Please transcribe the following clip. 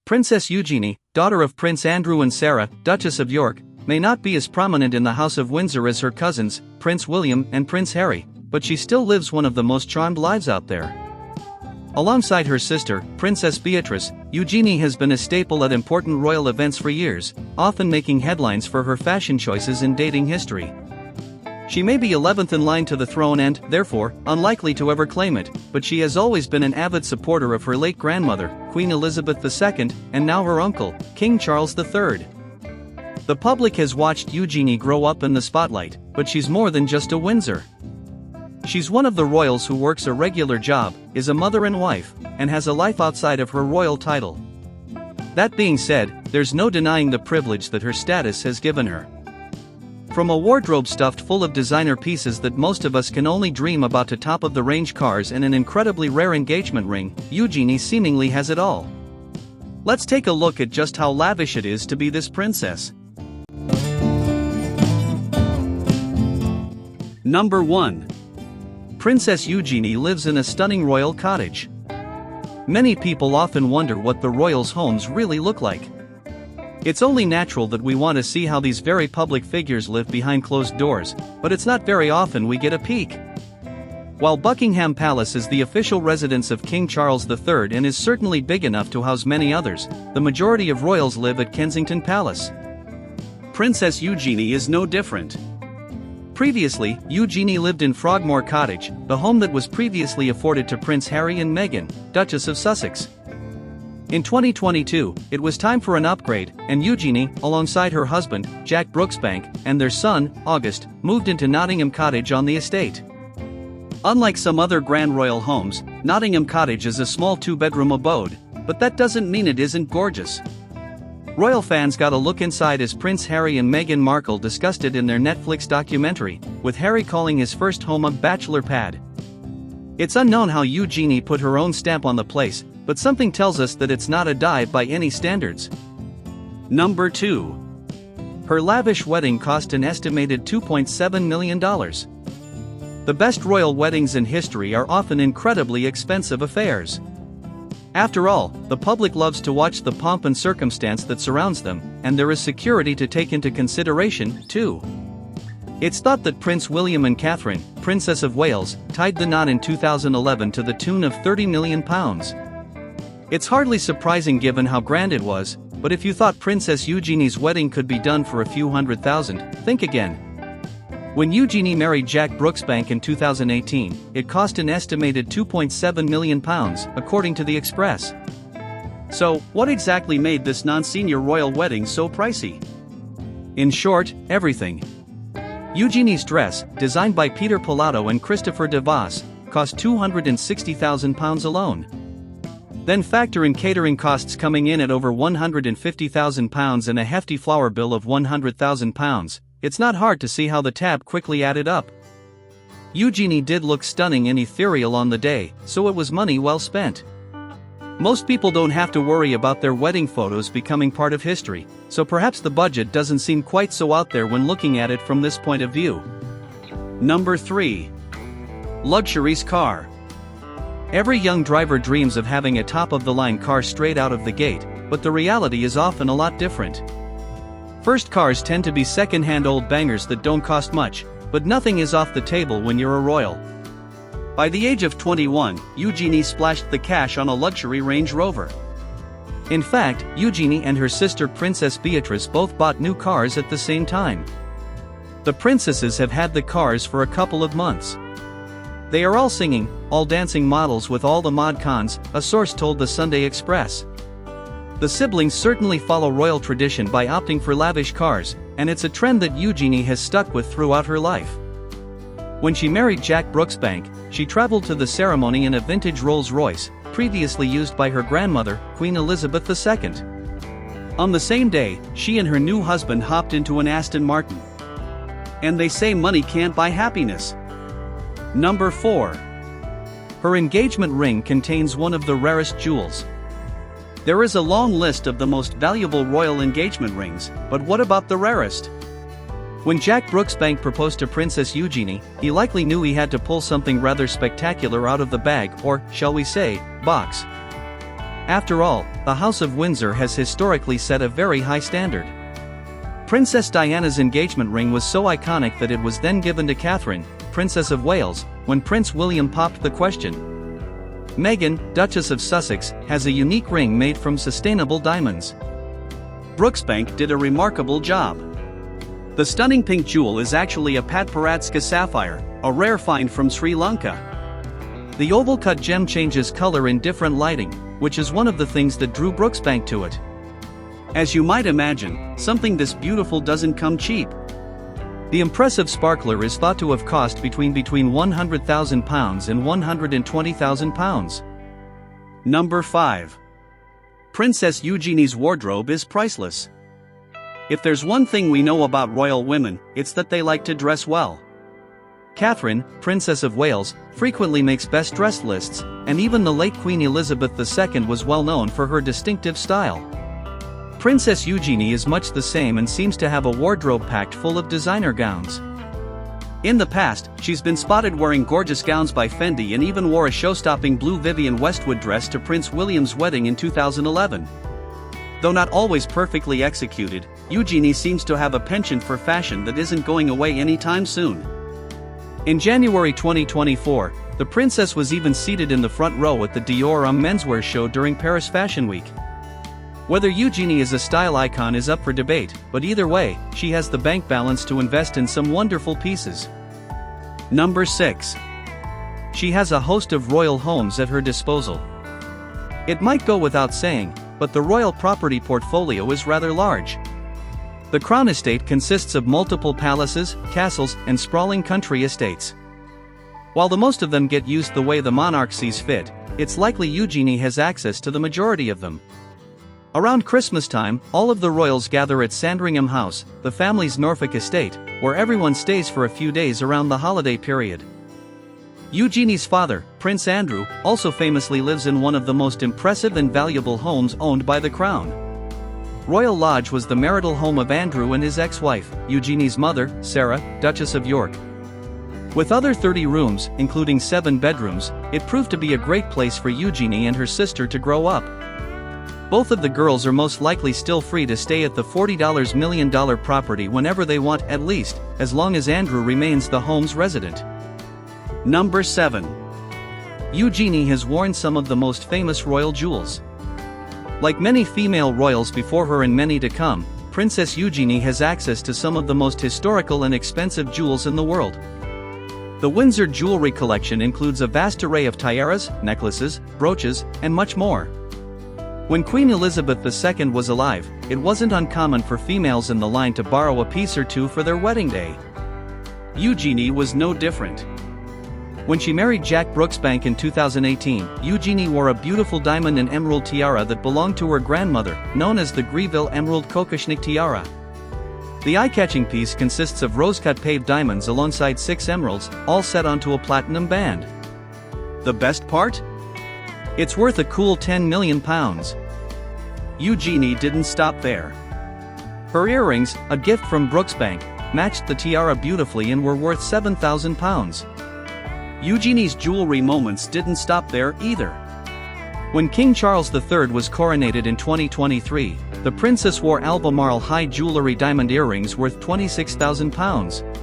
Princess Eugenie, daughter of Prince Andrew and Sarah, Duchess of York, may not be as prominent in the House of Windsor as her cousins, Prince William and Prince Harry, but she still lives one of the most charmed lives out there. Alongside her sister, Princess Beatrice, Eugenie has been a staple at important royal events for years, often making headlines for her fashion choices in dating history. She may be 11th in line to the throne and, therefore, unlikely to ever claim it, but she has always been an avid supporter of her late grandmother, Queen Elizabeth II, and now her uncle, King Charles III. The public has watched Eugenie grow up in the spotlight, but she's more than just a Windsor. She's one of the royals who works a regular job, is a mother and wife, and has a life outside of her royal title. That being said, there's no denying the privilege that her status has given her. From a wardrobe stuffed full of designer pieces that most of us can only dream about to top-of-the-range cars and an incredibly rare engagement ring, Eugenie seemingly has it all. Let's take a look at just how lavish it is to be this princess. Number 1. Princess Eugenie lives in a stunning royal cottage. Many people often wonder what the royals' homes really look like. It's only natural that we want to see how these very public figures live behind closed doors, but it's not very often we get a peek. While Buckingham Palace is the official residence of King Charles III and is certainly big enough to house many others, the majority of royals live at Kensington Palace. Princess Eugenie is no different. Previously, Eugenie lived in Frogmore Cottage, the home that was previously afforded to Prince Harry and Meghan, Duchess of Sussex. In 2022, it was time for an upgrade, and Eugenie, alongside her husband, Jack Brooksbank, and their son, August, moved into Nottingham Cottage on the estate. Unlike some other grand royal homes, Nottingham Cottage is a small two-bedroom abode, but that doesn't mean it isn't gorgeous. Royal fans got a look inside as Prince Harry and Meghan Markle discussed it in their Netflix documentary, with Harry calling his first home a bachelor pad. It's unknown how Eugenie put her own stamp on the place, but something tells us that it's not a dive by any standards. Number 2. Her lavish wedding cost an estimated $2.7 million. The best royal weddings in history are often incredibly expensive affairs. After all, the public loves to watch the pomp and circumstance that surrounds them, and there is security to take into consideration, too. It's thought that Prince William and Catherine, Princess of Wales, tied the knot in 2011 to the tune of £30 million. It's hardly surprising given how grand it was, but if you thought Princess Eugenie's wedding could be done for a few $100,000, think again. When Eugenie married Jack Brooksbank in 2018, it cost an estimated £2.7 million, according to The Express. So, what exactly made this non-senior royal wedding so pricey? In short, everything. Eugenie's dress, designed by Peter Pilato and Christopher de Vos, cost £260,000 alone. Then factor in catering costs coming in at over £150,000 and a hefty flower bill of £100,000, it's not hard to see how the tab quickly added up. Eugenie did look stunning and ethereal on the day, so it was money well spent. Most people don't have to worry about their wedding photos becoming part of history, so perhaps the budget doesn't seem quite so out there when looking at it from this point of view. Number 3. Luxuries car. Every young driver dreams of having a top-of-the-line car straight out of the gate, but the reality is often a lot different. First cars tend to be second-hand old bangers that don't cost much, but nothing is off the table when you're a royal. By the age of 21, Eugenie splashed the cash on a luxury Range Rover. In fact, Eugenie and her sister Princess Beatrice both bought new cars at the same time. The princesses have had the cars for a couple of months. They are all singing, all dancing models with all the mod cons, a source told the Sunday Express. The siblings certainly follow royal tradition by opting for lavish cars, and it's a trend that Eugenie has stuck with throughout her life. When she married Jack Brooksbank, she traveled to the ceremony in a vintage Rolls-Royce, previously used by her grandmother, Queen Elizabeth II. On the same day, she and her new husband hopped into an Aston Martin. And they say money can't buy happiness. Number 4. Her engagement ring contains one of the rarest jewels. There is a long list of the most valuable royal engagement rings, but what about the rarest? When Jack Brooksbank proposed to Princess Eugenie, he likely knew he had to pull something rather spectacular out of the bag, or, shall we say, box. After all, the House of Windsor has historically set a very high standard. Princess Diana's engagement ring was so iconic that it was then given to Catherine, Princess of Wales, when Prince William popped the question. Meghan, Duchess of Sussex, has a unique ring made from sustainable diamonds. Brooksbank did a remarkable job. The stunning pink jewel is actually a Patparadska sapphire, a rare find from Sri Lanka. The oval-cut gem changes color in different lighting, which is one of the things that drew Brooksbank to it. As you might imagine, something this beautiful doesn't come cheap. The impressive sparkler is thought to have cost between £100,000 and £120,000. Number 5. Princess Eugenie's wardrobe is priceless. If there's one thing we know about royal women, it's that they like to dress well. Catherine, Princess of Wales, frequently makes best dressed lists, and even the late Queen Elizabeth II was well known for her distinctive style. Princess Eugenie is much the same and seems to have a wardrobe packed full of designer gowns. In the past, she's been spotted wearing gorgeous gowns by Fendi and even wore a show-stopping blue Vivienne Westwood dress to Prince William's wedding in 2011. Though not always perfectly executed, Eugenie seems to have a penchant for fashion that isn't going away anytime soon. In January 2024, the princess was even seated in the front row at the Dior Homme menswear show during Paris Fashion Week. Whether Eugenie is a style icon is up for debate, but either way, she has the bank balance to invest in some wonderful pieces. Number 6. She has a host of royal homes at her disposal. It might go without saying, but the royal property portfolio is rather large. The Crown Estate consists of multiple palaces, castles, and sprawling country estates. While the most of them get used the way the monarch sees fit, it's likely Eugenie has access to the majority of them. Around Christmas time, all of the royals gather at Sandringham House, the family's Norfolk estate, where everyone stays for a few days around the holiday period. Eugenie's father, Prince Andrew, also famously lives in one of the most impressive and valuable homes owned by the Crown. Royal Lodge was the marital home of Andrew and his ex-wife, Eugenie's mother, Sarah, Duchess of York. With other 30 rooms, including 7 bedrooms, it proved to be a great place for Eugenie and her sister to grow up. Both of the girls are most likely still free to stay at the $40 million property whenever they want, at least, as long as Andrew remains the home's resident. Number 7. Eugenie has worn some of the most famous royal jewels. Like many female royals before her and many to come, Princess Eugenie has access to some of the most historical and expensive jewels in the world. The Windsor jewelry collection includes a vast array of tiaras, necklaces, brooches, and much more. When Queen Elizabeth II was alive, it wasn't uncommon for females in the line to borrow a piece or two for their wedding day. Eugenie was no different. When she married Jack Brooksbank in 2018, Eugenie wore a beautiful diamond and emerald tiara that belonged to her grandmother, known as the Greville Emerald Kokoshnik Tiara. The eye-catching piece consists of rose-cut paved diamonds alongside 6 emeralds, all set onto a platinum band. The best part? It's worth a cool £10 million. Eugenie didn't stop there. Her earrings, a gift from Brooksbank, matched the tiara beautifully and were worth £7,000. Eugenie's jewelry moments didn't stop there either. When King Charles III was coronated in 2023, the princess wore Albemarle high jewelry diamond earrings worth £26,000.